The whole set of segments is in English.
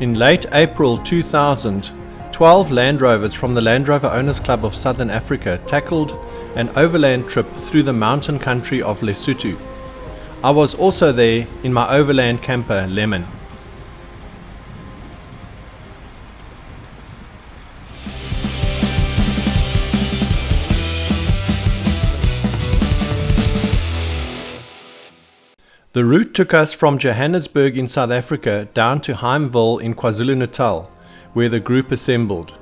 In late April 2000, 12 Land Rovers from the Land Rover Owners Club of Southern Africa tackled an overland trip through the mountain country of Lesotho. I was also there in my overland camper Lemon. The route took us from Johannesburg in South Africa down to Heimville in KwaZulu-Natal, where the group assembled.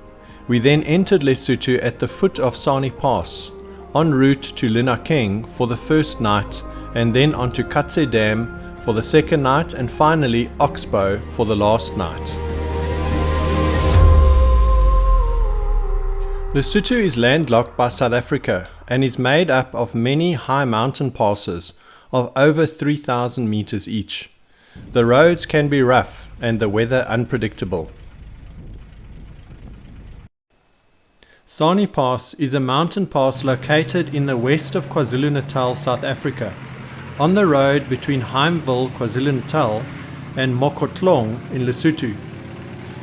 We then entered Lesotho at the foot of Sani Pass, en route to Lunakeng for the first night, and then onto Katse Dam for the second night, and finally Oxbow for the last night. Lesotho is landlocked by South Africa and is made up of many high mountain passes of over 3,000 meters each. The roads can be rough and the weather unpredictable. Sani Pass is a mountain pass located in the west of KwaZulu-Natal, South Africa, on the road between Heimville, KwaZulu-Natal and Mokhotlong in Lesotho.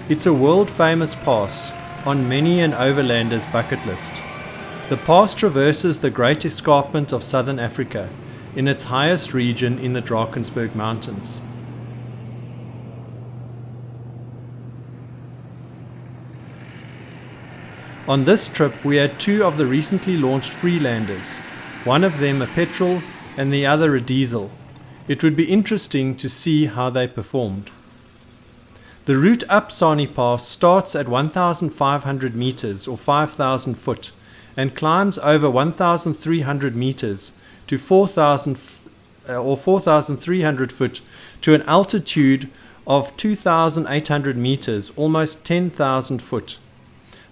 It's a world-famous pass on many an overlander's bucket list. The pass traverses the Great Escarpment of Southern Africa in its highest region in the Drakensberg Mountains. On this trip we had two of the recently launched Freelanders, one of them a petrol and the other a diesel. It would be interesting to see how they performed. The route up Sani Pass starts at 1,500 meters or 5,000 foot and climbs over 1,300 meters to 4,000 or 4,300 foot to an altitude of 2,800 meters, almost 10,000 foot.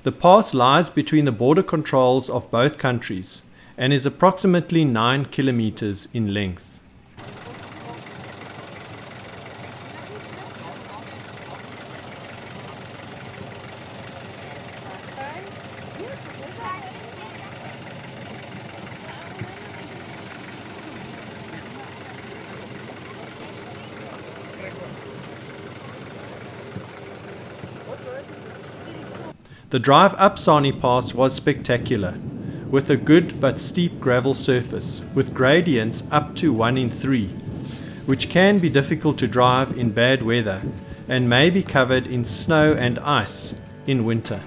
The pass lies between the border controls of both countries and is approximately 9 kilometers in length. The drive up Sani Pass was spectacular, with a good but steep gravel surface, with gradients up to 1 in 3, which can be difficult to drive in bad weather and may be covered in snow and ice in winter.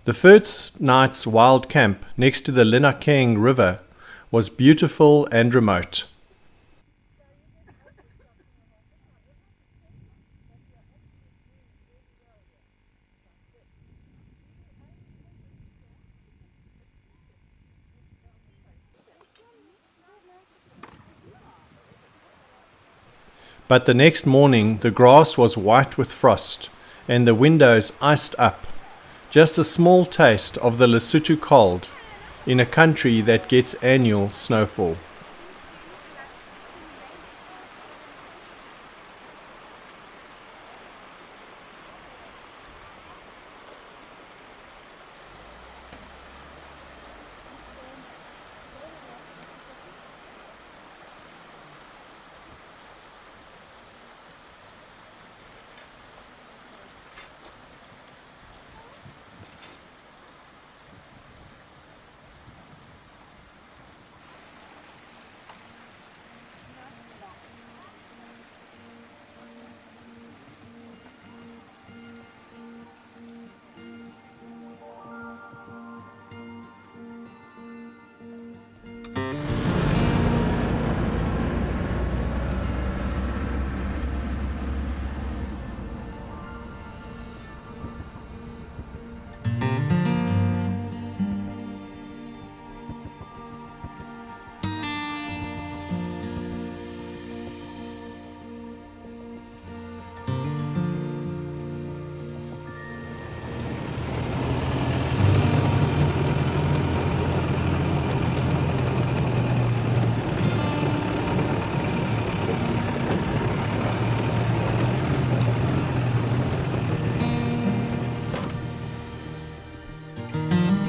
The first night's wild camp next to the LROC River was beautiful and remote. But the next morning the grass was white with frost and the windows iced up. Just a small taste of the Lesotho cold in a country that gets annual snowfall.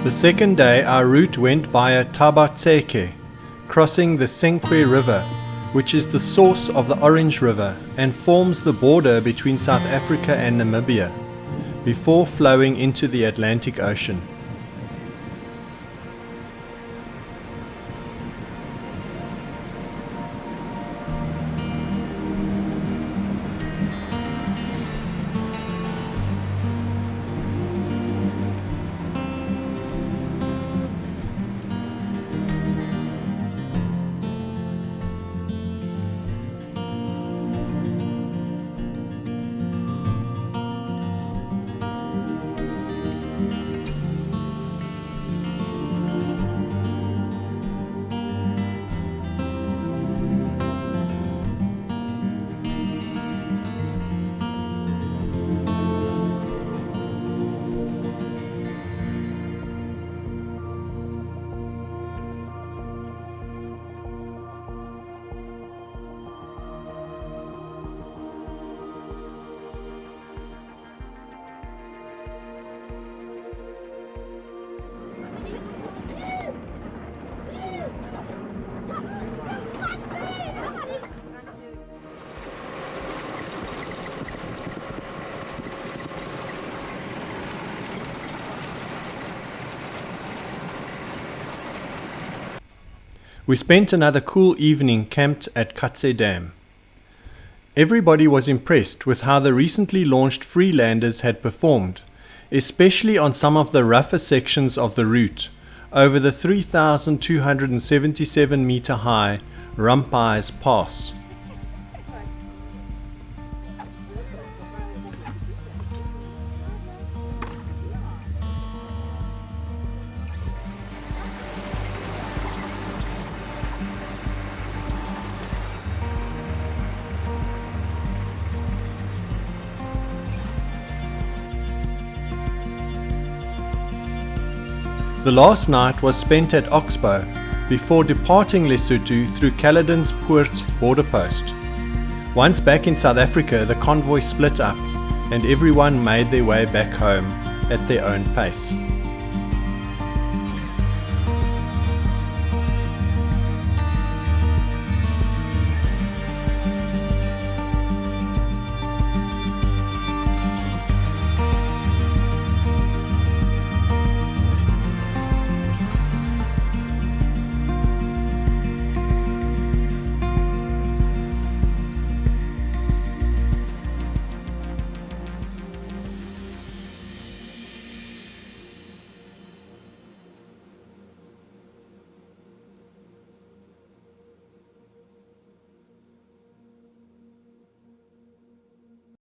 The second day our route went via Tabatseke, crossing the Senkwe River, which is the source of the Orange River and forms the border between South Africa and Namibia, before flowing into the Atlantic Ocean. We spent another cool evening camped at Katse Dam. Everybody was impressed with how the recently launched Freelanders had performed, especially on some of the rougher sections of the route, over the 3,277 meter high Range Pass. The last night was spent at Oxbow before departing Lesotho through Caledon's Poort border post. Once back in South Africa, the convoy split up and everyone made their way back home at their own pace.